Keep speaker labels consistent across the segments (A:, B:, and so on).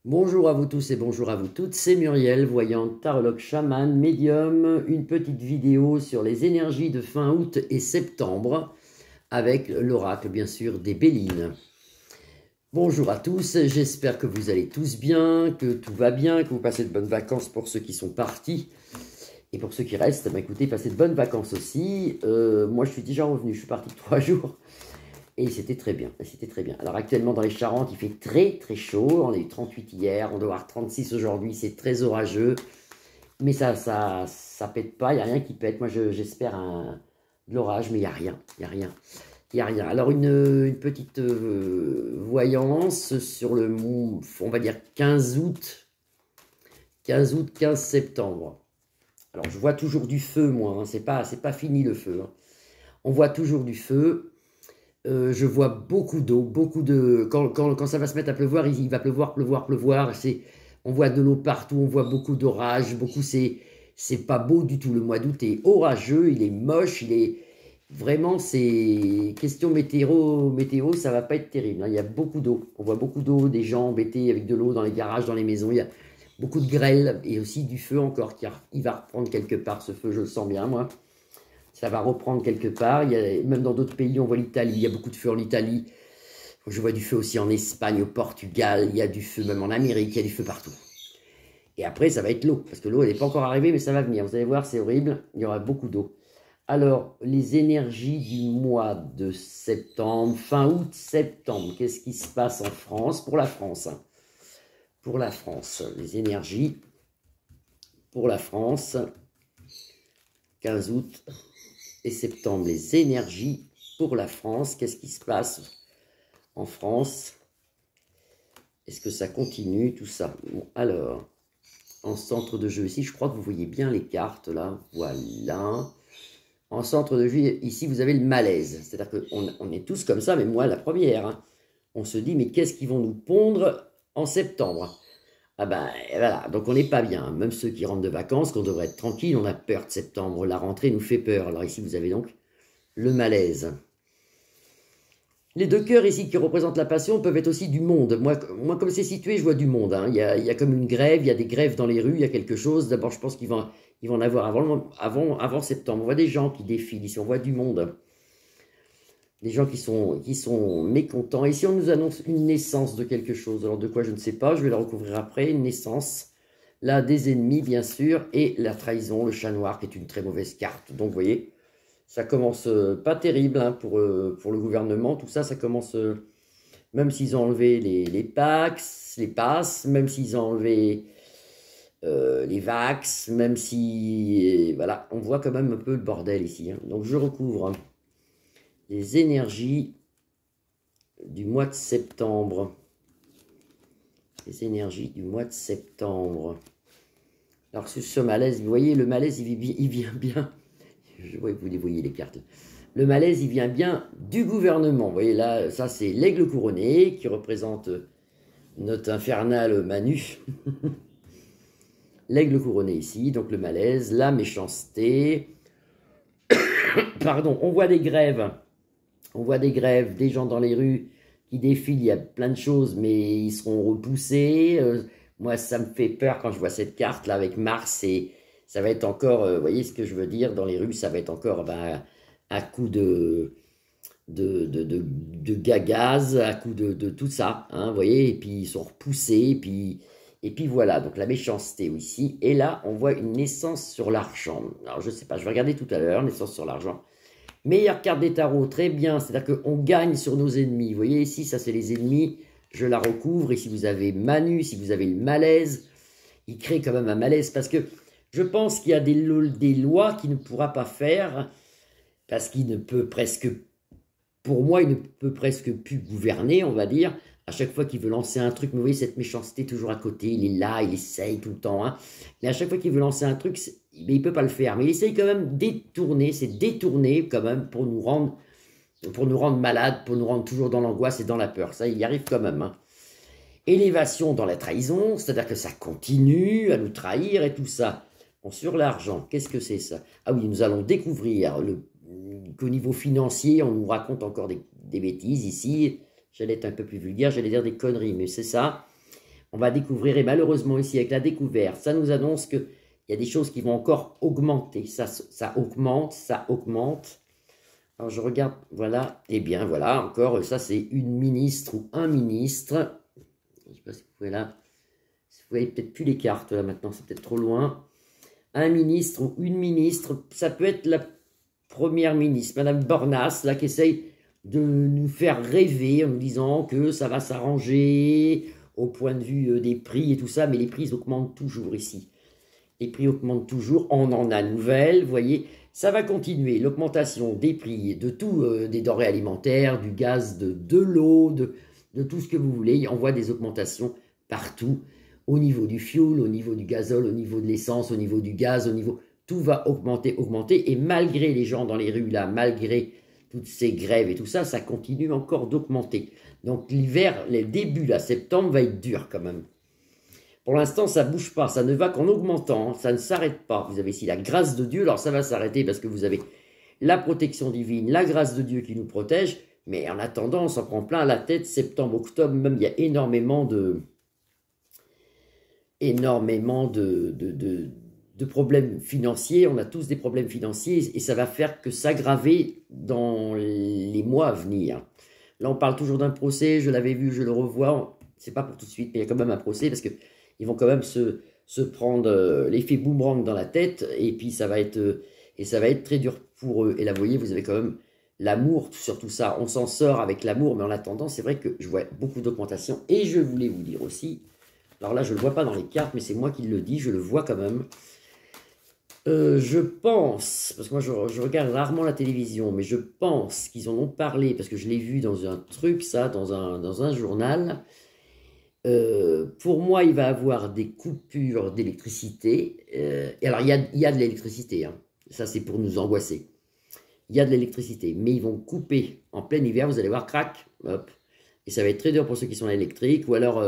A: Bonjour à vous tous et bonjour à vous toutes, c'est Muriel, voyante, tarologue, chaman, médium, une petite vidéo sur les énergies de fin août et septembre avec l'oracle bien sûr des Bélines. Bonjour à tous, j'espère que vous allez tous bien, que tout va bien, que vous passez de bonnes vacances pour ceux qui sont partis. Et pour ceux qui restent, bah écoutez, passez de bonnes vacances aussi. Moi je suis déjà revenu, je suis parti 3 jours. Et c'était très bien, c'était très bien. Alors actuellement dans les Charentes, il fait très très chaud. On a eu 38 hier, on doit avoir 36 aujourd'hui, c'est très orageux. Mais ça pète pas, il n'y a rien qui pète. Moi j'espère de l'orage, mais il n'y a rien, il n'y a rien. Il n'y a rien. Alors une petite voyance sur le, on va dire 15 août, 15 août, 15 septembre. Alors je vois toujours du feu moi, hein. C'est pas fini le feu, hein. On voit toujours du feu. Je vois beaucoup d'eau, beaucoup de... Quand ça va se mettre à pleuvoir, il va pleuvoir, pleuvoir, pleuvoir. On voit de l'eau partout, on voit beaucoup d'orages, beaucoup... C'est pas beau du tout. Le mois d'août est orageux, il est moche, il est... Vraiment, c'est... Question météo, ça va pas être terrible, hein. Il y a beaucoup d'eau. On voit beaucoup d'eau, des gens embêtés avec de l'eau dans les garages, dans les maisons. Il y a beaucoup de grêle et aussi du feu encore. Il va reprendre quelque part ce feu, je le sens bien, moi. Ça va reprendre quelque part. Même dans d'autres pays, on voit l'Italie. Il y a beaucoup de feu en Italie. Je vois du feu aussi en Espagne, au Portugal. Il y a du feu même en Amérique. Il y a du feu partout. Et après, ça va être l'eau. Parce que l'eau, elle n'est pas encore arrivée, mais ça va venir. Vous allez voir, c'est horrible. Il y aura beaucoup d'eau. Alors, les énergies du mois de septembre, fin août, septembre. Qu'est-ce qui se passe en France? Pour la France, hein. Pour la France. Les énergies pour la France. 15 août et septembre, les énergies pour la France. Qu'est-ce qui se passe en France? Est-ce que ça continue, tout ça? Bon, alors, en centre de jeu ici, je crois que vous voyez bien les cartes, là. Voilà. En centre de jeu, ici, vous avez le malaise. C'est-à-dire qu'on est tous comme ça, mais moi, la première, hein. On se dit, mais qu'est-ce qu'ils vont nous pondre en septembre? Ah ben, voilà, donc on n'est pas bien. Même ceux qui rentrent de vacances, qu'on devrait être tranquille, on a peur de septembre. La rentrée nous fait peur. Alors ici, vous avez donc le malaise. Les deux cœurs ici qui représentent la passion peuvent être aussi du monde. Moi comme c'est situé, je vois du monde, hein. Il y a comme une grève, il y a des grèves dans les rues, il y a quelque chose. D'abord, je pense qu'ils vont en avoir avant septembre. On voit des gens qui défilent ici, on voit du monde. Des gens qui sont mécontents. Ici, on nous annonce une naissance de quelque chose. Alors, de quoi, je ne sais pas. Je vais la recouvrir après. Une naissance. Là, des ennemis, bien sûr. Et la trahison, le chat noir, qui est une très mauvaise carte. Donc, vous voyez, ça commence pas terrible, hein, pour le gouvernement. Tout ça, ça commence... même s'ils ont enlevé les Pax, les passes, même s'ils ont enlevé les Vax, même si... voilà, on voit quand même un peu le bordel ici, hein. Donc, je recouvre, hein, les énergies du mois de septembre. Les énergies du mois de septembre. Alors, ce malaise, vous voyez, le malaise, il vient bien. Je vois que vous les voyez, les cartes. Le malaise, il vient bien du gouvernement. Vous voyez, là, ça, c'est l'aigle couronné qui représente notre infernal Manu. L'aigle couronné ici, donc le malaise, la méchanceté. Pardon, on voit des grèves. On voit des grèves, des gens dans les rues qui défilent, il y a plein de choses, mais ils seront repoussés. Moi, ça me fait peur quand je vois cette carte-là avec Mars, et ça va être encore, vous voyez ce que je veux dire, dans les rues, ça va être encore à coup de gaz, à coup de tout ça, hein, vous voyez, et puis ils sont repoussés, et puis voilà, donc la méchanceté ici. Et là, on voit une naissance sur l'argent. Alors, je sais pas, je vais regarder tout à l'heure, naissance sur l'argent. Meilleure carte des tarots, très bien, c'est-à-dire qu'on gagne sur nos ennemis. Vous voyez ici, ça c'est les ennemis, je la recouvre. Ici vous avez Manu, si vous avez le malaise, il crée quand même un malaise parce que je pense qu'il y a des lois qu'il ne pourra pas faire parce qu'il ne peut presque, pour moi, il ne peut presque plus gouverner, on va dire. À chaque fois qu'il veut lancer un truc, mais vous voyez cette méchanceté toujours à côté, il est là, il essaye tout le temps, hein. Mais à chaque fois qu'il veut lancer un truc, mais il ne peut pas le faire. Mais il essaye quand même de détourner, c'est détourner quand même pour nous rendre malades, pour nous rendre toujours dans l'angoisse et dans la peur. Ça, il y arrive quand même, hein. Élévation dans la trahison, c'est-à-dire que ça continue à nous trahir et tout ça. Bon, sur l'argent, qu'est-ce que c'est ça? Ah oui, nous allons découvrir qu'au niveau financier, on nous raconte encore des bêtises ici. J'allais être un peu plus vulgaire, j'allais dire des conneries, mais c'est ça. on va découvrir, et malheureusement ici avec la découverte, ça nous annonce qu'il y a des choses qui vont encore augmenter. Ça augmente, ça augmente. Alors je regarde, voilà, et bien voilà, encore, ça c'est une ministre ou un ministre. Je ne sais pas si vous pouvez là, vous voyez peut-être plus les cartes là maintenant, c'est peut-être trop loin. Un ministre ou une ministre, ça peut être la première ministre, Madame Bornas, là, qui essaye de nous faire rêver en nous disant que ça va s'arranger au point de vue des prix et tout ça, mais les prix augmentent toujours ici. Les prix augmentent toujours, on en a nouvelles, vous voyez, ça va continuer, l'augmentation des prix de tout, des denrées alimentaires, du gaz, de l'eau, de tout ce que vous voulez, on voit des augmentations partout, au niveau du fioul, au niveau du gazole, au niveau de l'essence, au niveau du gaz, au niveau... Tout va augmenter, augmenter, et malgré les gens dans les rues là, malgré toutes ces grèves et tout ça, ça continue encore d'augmenter. Donc l'hiver, les débuts là, septembre, va être dur quand même. Pour l'instant, ça ne bouge pas, ça ne va qu'en augmentant, ça ne s'arrête pas. Vous avez ici la grâce de Dieu, alors ça va s'arrêter parce que vous avez la protection divine, la grâce de Dieu qui nous protège, mais en attendant, on s'en prend plein la tête, septembre, octobre, même il y a énormément de problèmes financiers, on a tous des problèmes financiers et ça va faire que s'aggraver dans les mois à venir. Là, on parle toujours d'un procès, je l'avais vu, je le revois, c'est pas pour tout de suite, mais il y a quand même un procès parce qu'ils vont quand même se prendre l'effet boomerang dans la tête et puis ça va être très dur pour eux. Et là, vous voyez, vous avez quand même l'amour sur tout ça, on s'en sort avec l'amour, mais en attendant, c'est vrai que je vois beaucoup d'augmentation et je voulais vous dire aussi, alors là, je ne le vois pas dans les cartes, mais c'est moi qui le dis, je le vois quand même. Je pense, parce que moi je regarde rarement la télévision, mais je pense qu'ils en ont parlé, parce que je l'ai vu dans un truc, ça, dans un journal. Pour moi, il va y avoir des coupures d'électricité. Et alors, il y a de l'électricité, hein. Ça c'est pour nous angoisser. Il y a de l'électricité, mais ils vont couper en plein hiver, vous allez voir, crac, hop. Et ça va être très dur pour ceux qui sont électriques, ou alors...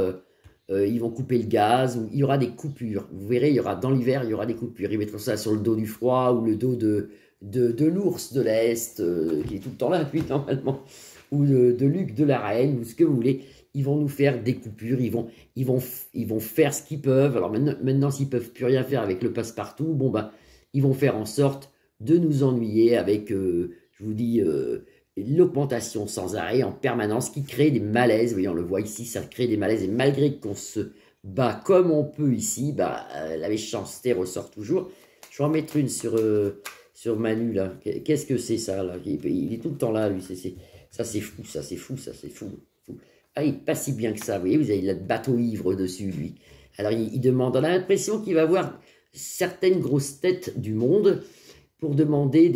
A: ils vont couper le gaz, ou il y aura des coupures. Vous verrez, dans l'hiver, il y aura des coupures. Ils mettront ça sur le dos du froid ou le dos de l'ours de l'Est, qui est tout le temps là, lui, normalement, ou de Luc de la Reine, ou ce que vous voulez. Ils vont nous faire des coupures, ils vont faire ce qu'ils peuvent. Alors maintenant s'ils ne peuvent plus rien faire avec le passe-partout, bon, bah, ils vont faire en sorte de nous ennuyer avec, je vous dis... l'augmentation sans arrêt en permanence qui crée des malaises. Vous voyez, on le voit ici, ça crée des malaises. Et malgré qu'on se bat comme on peut ici, bah, la méchanceté ressort toujours. Je vais en mettre une sur Manu, là. Qu'est-ce que c'est, ça, là? Il est tout le temps là, lui. Ça, c'est fou, ça, c'est fou, ça, c'est fou. Ah, il n'est pas si bien que ça. Vous voyez, vous avez le bateau ivre dessus, lui. Alors, il demande, on a l'impression qu'il va avoir certaines grosses têtes du monde pour demander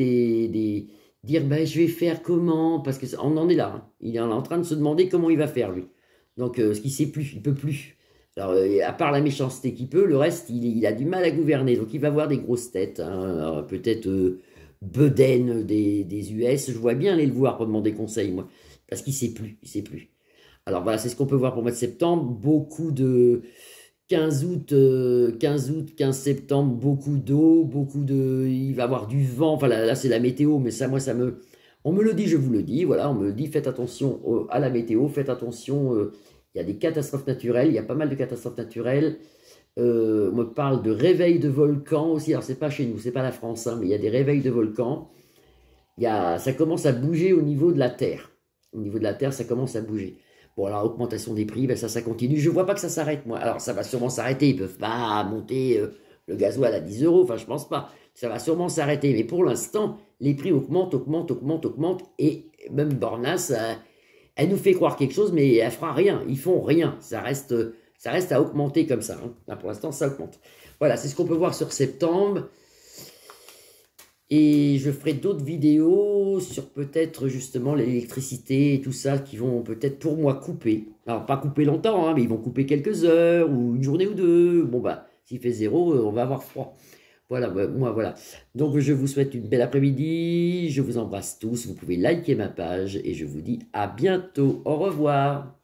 A: dire, ben, je vais faire comment, parce qu'on en est là, hein. Il est en train de se demander comment il va faire, lui. Donc, ce qu'il ne sait plus, il ne peut plus. Alors, à part la méchanceté qu'il peut, le reste, il a du mal à gouverner. Donc, il va avoir des grosses têtes, hein. Peut-être Biden des US. Je vois bien aller le voir pour demander conseil, moi. Parce qu'il ne sait plus, il ne sait plus. Alors, voilà, c'est ce qu'on peut voir pour le mois de septembre. Beaucoup de... 15 août, 15 septembre, beaucoup d'eau, il va y avoir du vent, enfin là c'est la météo, mais ça, moi, on me le dit, je vous le dis, voilà, on me le dit, faites attention à la météo, faites attention, il y a des catastrophes naturelles, il y a pas mal de catastrophes naturelles, on me parle de réveil de volcans aussi, alors c'est pas chez nous, c'est pas la France, hein, mais il y a des réveils de volcans, ça commence à bouger au niveau de la Terre, ça commence à bouger. Bon, alors, augmentation des prix, ben ça continue. Je ne vois pas que ça s'arrête, moi. Alors, ça va sûrement s'arrêter. Ils ne peuvent pas monter le gasoil à 10 €. Enfin, je ne pense pas. Ça va sûrement s'arrêter. Mais pour l'instant, les prix augmentent. Et même Bornas, elle nous fait croire quelque chose, mais elle ne fera rien. Ils font rien. Ça reste à augmenter comme ça, hein. Là, pour l'instant, ça augmente. Voilà, c'est ce qu'on peut voir sur septembre. Et je ferai d'autres vidéos sur peut-être justement l'électricité et tout ça qui vont peut-être pour moi couper. Alors pas couper longtemps, hein, mais ils vont couper quelques heures ou une journée ou deux. Bon bah, s'il fait 0, on va avoir froid. Voilà, moi voilà. Donc je vous souhaite une belle après-midi. Je vous embrasse tous. Vous pouvez liker ma page et je vous dis à bientôt. Au revoir.